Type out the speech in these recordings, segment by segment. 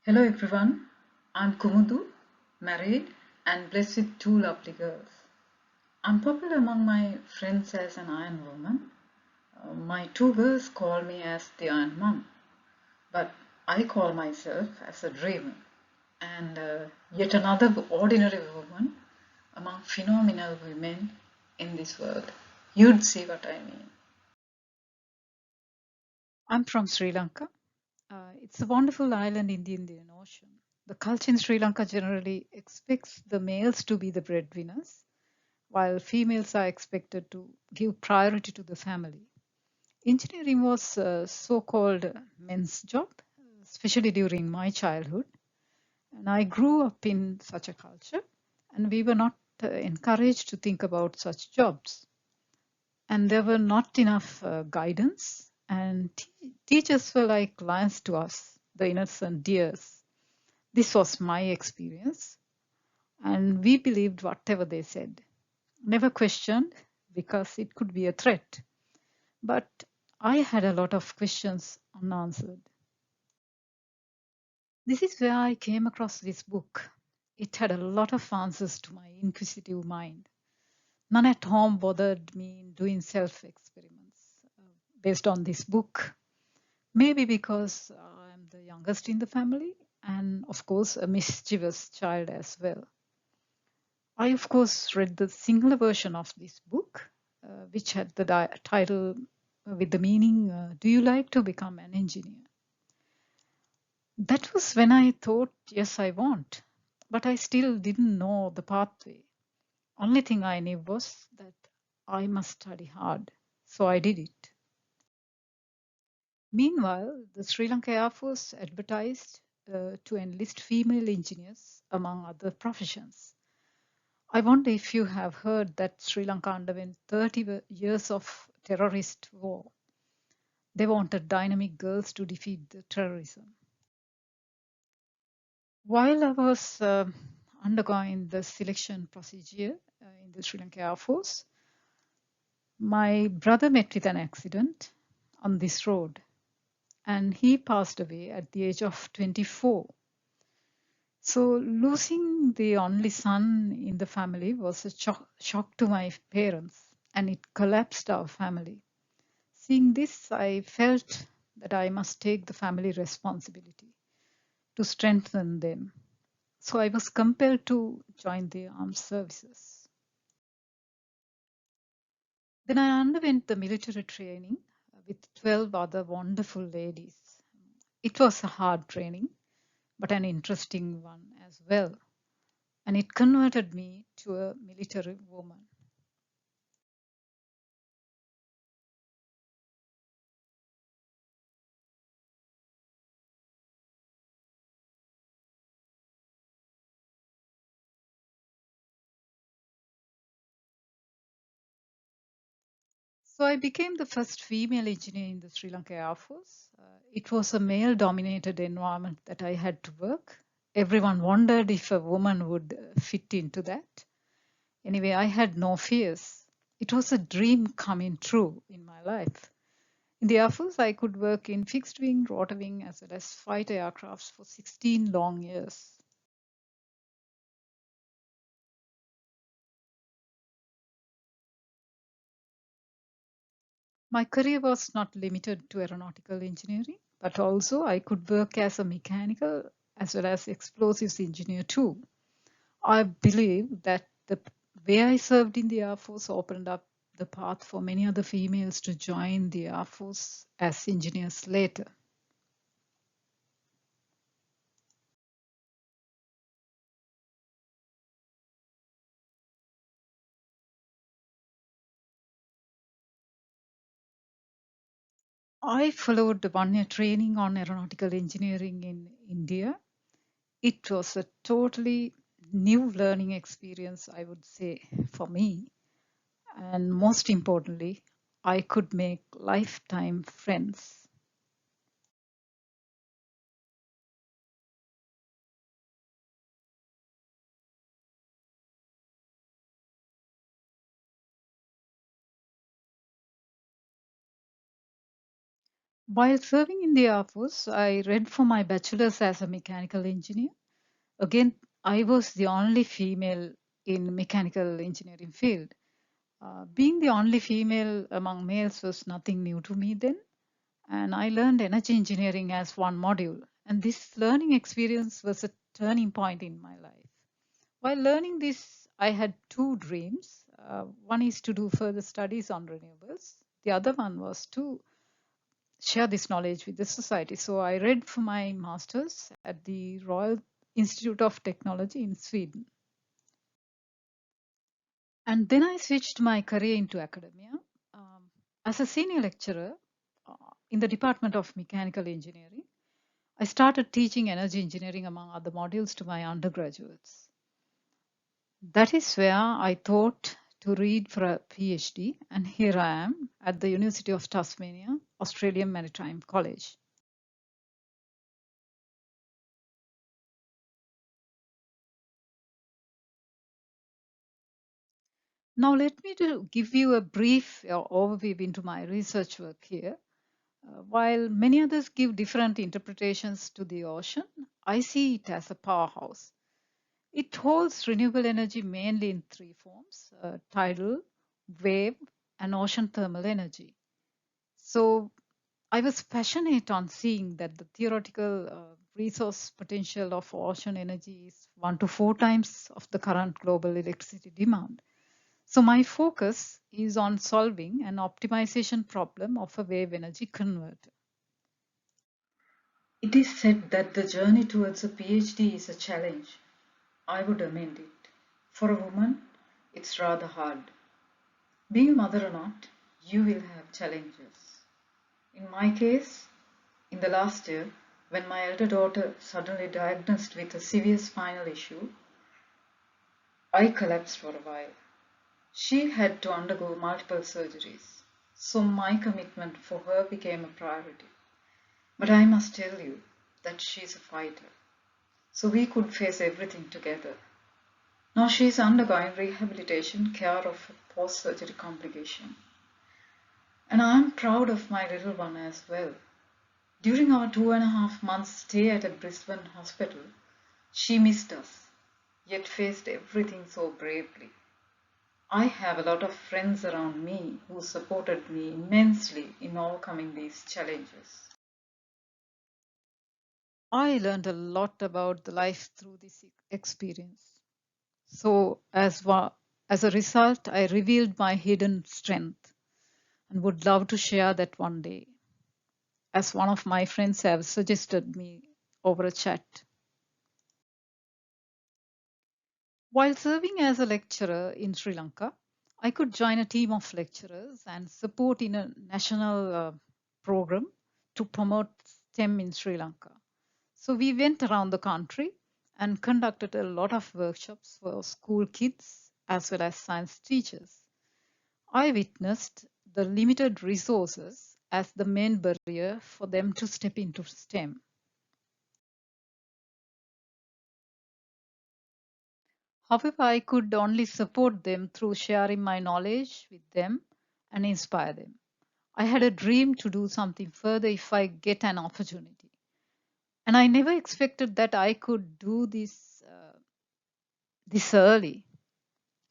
Hello everyone, I'm Kumudu, married and blessed with two lovely girls. I'm popular among my friends as an Iron Woman. My two girls call me as the Iron Mum, but I call myself as a dreamer and yet another ordinary woman among phenomenal women in this world. You'd see what I mean. I'm from Sri Lanka. It's a wonderful island in the Indian Ocean. The culture in Sri Lanka generally expects the males to be the breadwinners, while females are expected to give priority to the family. Engineering was a so called men's job, especially during my childhood. And I grew up in such a culture, and we were not encouraged to think about such jobs. And there were not enough guidance, and teachers were like lions to us, the innocent deers. This was my experience, and we believed whatever they said, never questioned because it could be a threat. But I had a lot of questions unanswered. This is where I came across this book. It had a lot of answers to my inquisitive mind. None at home bothered me in doing self experiments based on this book. Maybe because I'm the youngest in the family and, of course, a mischievous child as well. I, of course, read the singular version of this book, which had the title with the meaning, Do you like to become an engineer? That was when I thought, yes, I want. But I still didn't know the pathway. Only thing I knew was that I must study hard. So I did it. Meanwhile, the Sri Lanka Air Force advertised to enlist female engineers among other professions. I wonder if you have heard that Sri Lanka underwent 30 years of terrorist war. They wanted dynamic girls to defeat the terrorism. While I was undergoing the selection procedure in the Sri Lanka Air Force, my brother met with an accident on this road and he passed away at the age of 24. So losing the only son in the family was a shock to my parents, and it collapsed our family. Seeing this, I felt that I must take the family responsibility to strengthen them. So I was compelled to join the armed services. Then I underwent the military training with 12 other wonderful ladies. It was a hard training, but an interesting one as well. And it converted me to a military woman. So I became the first female engineer in the Sri Lanka Air Force. It was a male dominated environment that I had to work. Everyone wondered if a woman would fit into that. Anyway, I had no fears. It was a dream coming true in my life. In the Air Force, I could work in fixed wing, rotor wing, as well as fighter aircrafts for 16 long years. My career was not limited to aeronautical engineering, but also I could work as a mechanical as well as explosives engineer too. I believe that the way I served in the Air Force opened up the path for many other females to join the Air Force as engineers later. I followed the 1 year training on aeronautical engineering in India. It was a totally new learning experience, I would say, for me. And most importantly, I could make lifetime friends. While serving in the Air Force, I read for my bachelor's as a mechanical engineer. Again, I was the only female in mechanical engineering field. Being the only female among males was nothing new to me then, and I learned energy engineering as one module. And this learning experience was a turning point in my life. While learning this, I had two dreams. One is to do further studies on renewables. The other one was to share this knowledge with the society. So I read for my master's at the Royal Institute of Technology in Sweden. And then I switched my career into academia. Um, as a senior lecturer uh, in the Department of Mechanical Engineering, I started teaching energy engineering among other modules to my undergraduates. That is where I thought to read for a PhD, and here I am at the University of Tasmania, Australian Maritime College. Now, let me give you a brief overview into my research work here. While many others give different interpretations to the ocean, I see it as a powerhouse. It holds renewable energy mainly in three forms: tidal, wave, and ocean thermal energy. So I was passionate on seeing that the theoretical resource potential of ocean energy is 1 to 4 times of the current global electricity demand. So my focus is on solving an optimization problem of a wave energy converter. It is said that the journey towards a PhD is a challenge. I would amend it. For a woman, it's rather hard. Being a mother or not, you will have challenges. In my case, in the last year, when my elder daughter suddenly diagnosed with a severe spinal issue, I collapsed for a while. She had to undergo multiple surgeries, so my commitment for her became a priority. But I must tell you that she's a fighter, so we could face everything together. Now she is undergoing rehabilitation care of a post-surgery complication. And I am proud of my little one as well. During our 2.5 months stay at a Brisbane hospital, she missed us, yet faced everything so bravely. I have a lot of friends around me who supported me immensely in overcoming these challenges. I learned a lot about the life through this experience. So as a result, I revealed my hidden strength and would love to share that one day, as one of my friends have suggested me over a chat. While serving as a lecturer in Sri Lanka, I could join a team of lecturers and support in a national program to promote STEM in Sri Lanka. So we went around the country and conducted a lot of workshops for school kids as well as science teachers. I witnessed the limited resources as the main barrier for them to step into STEM. However, I could only support them through sharing my knowledge with them and inspire them. I had a dream to do something further if I get an opportunity. And I never expected that I could do this early.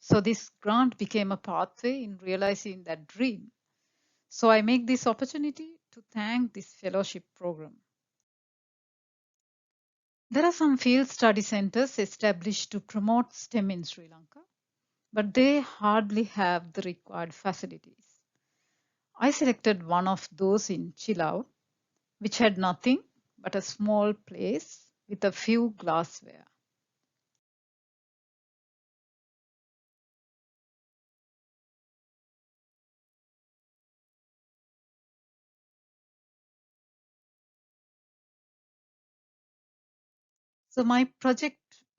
So this grant became a pathway in realizing that dream. So I make this opportunity to thank this fellowship program. There are some field study centers established to promote STEM in Sri Lanka, but they hardly have the required facilities. I selected one of those in Chilau, which had nothing but a small place with a few glassware. So my project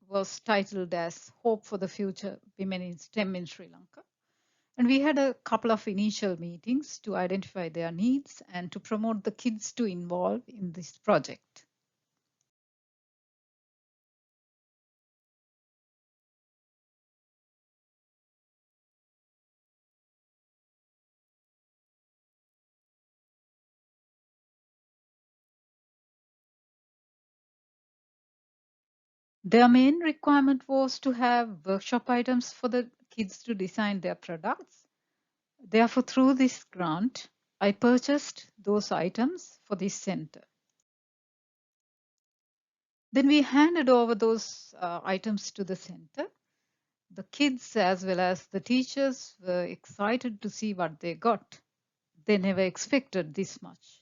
was titled as Hope for the Future Women in STEM in Sri Lanka. And we had a couple of initial meetings to identify their needs and to promote the kids to involve in this project. Their main requirement was to have workshop items for the kids to design their products. Therefore, through this grant, I purchased those items for this center. Then we handed over those items to the center. The kids as well as the teachers were excited to see what they got. They never expected this much.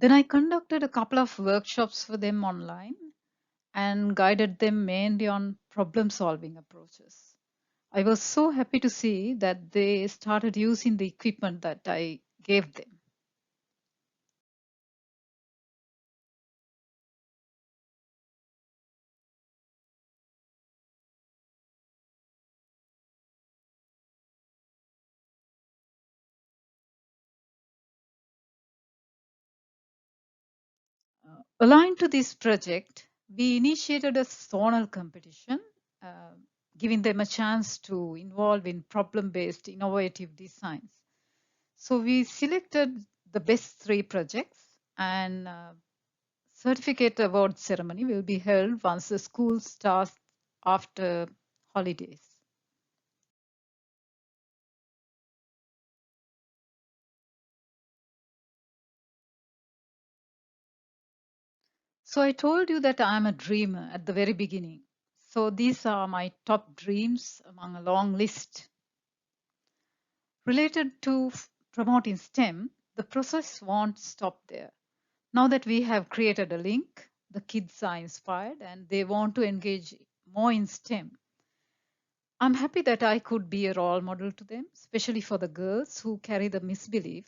Then I conducted a couple of workshops for them online and guided them mainly on problem solving approaches. I was so happy to see that they started using the equipment that I gave them. Aligned to this project, we initiated a Sonal competition, uh, giving them a chance to involve in problem-based innovative designs. So we selected the best 3 projects, and certificate award ceremony will be held once the school starts after holidays. So I told you that I'm a dreamer at the very beginning. So these are my top dreams among a long list. Related to promoting STEM, the process won't stop there. Now that we have created a link, the kids are inspired and they want to engage more in STEM. I'm happy that I could be a role model to them, especially for the girls who carry the misbelief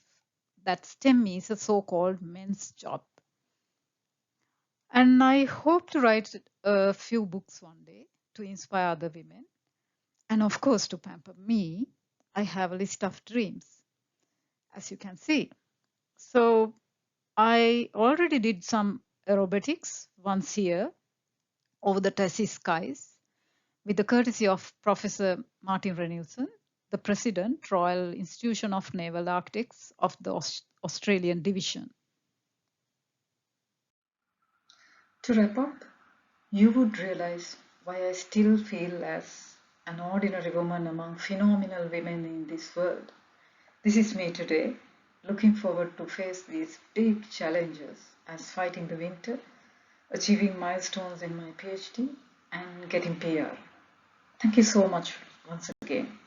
that STEM is a so-called men's job. And I hope to write a few books one day to inspire other women. And of course, to pamper me, I have a list of dreams, as you can see. So I already did some aerobatics once here over the Tassie skies with the courtesy of Professor Martin Renilson, the President, Royal Institution of Naval Architects of the Australian Division. To wrap up, you would realize why I still feel as an ordinary woman among phenomenal women in this world. This is me today, looking forward to face these big challenges as fighting the winter, achieving milestones in my PhD, and getting PR. Thank you so much once again.